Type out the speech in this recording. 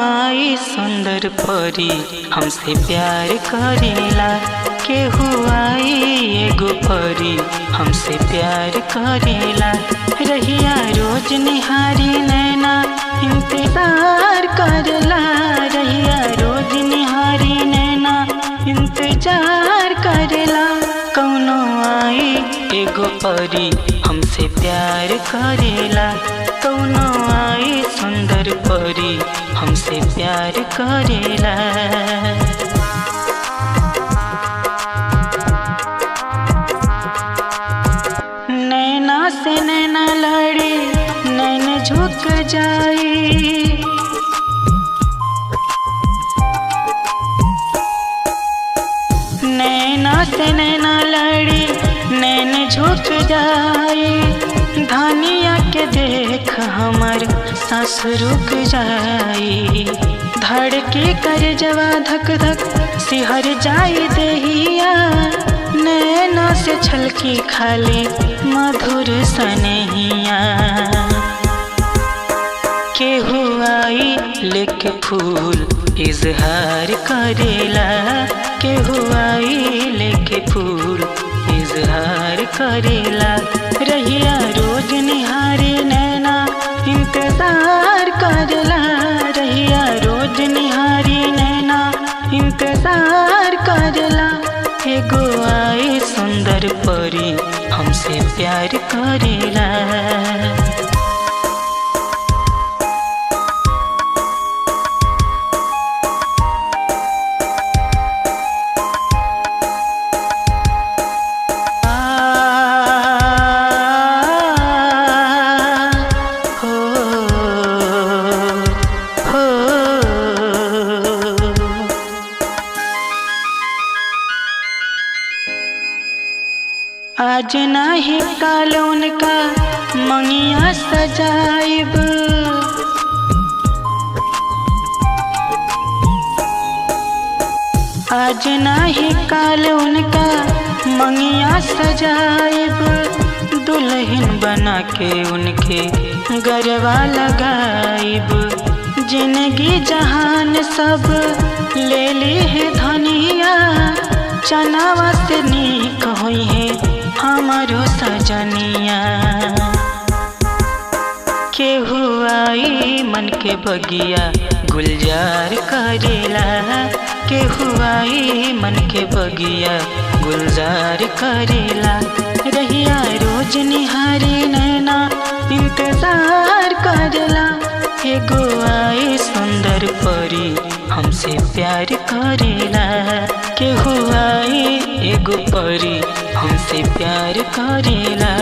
आई सुंदर परी हमसे प्यार करेला। केहू आई एगो परी हमसे प्यार करेला। रहिया रोज निहारी नैना इंतजार करला। रहिया रोज निहारी नैना इंतजार करला। कौनो आई एगो परी हमसे प्यार करेला। कौनो आई सुंदर परी हमसे प्यार करेला। नैना से नैना लड़ी नैन झुक जाई। नैना से नैना लड़ी नैन झुक जाई। धनिया के देख हमर सांस रुक जाई। धड़के कर जवा धक धक सिहर जाई देहिया। नैना से छलकी खाली मधुर सनहिया। केहू आई लेके फूल इजहार करेला। केहू आई लेके फूल इजहार करेला। रहिया रोज निहारी नैना इंतजार करला। रहिया रोज निहारी नैना इंतजार करला। एगो आई सुंदर परी हमसे प्यार करेला। आज नाही काल उनका मंगिया सजाइब। आज नाही काल उनका मंगिया सजाइब। दुल्हन बना के उनके गरबा लगाइब। जिंदगी जहान सब ले ली है धनिया। चनावा से नीक होई है हमारो सजनिया। केहू आई मन के बगिया गुलजार करेला। केहू आई मन के बगिया गुलजार करेला। रहिया रोज निहारी नैना इंतजार करला। एगो आई सुंदर परी हमसे प्यार करेला। केहू आई एगो परी हमसे प्यार करेला।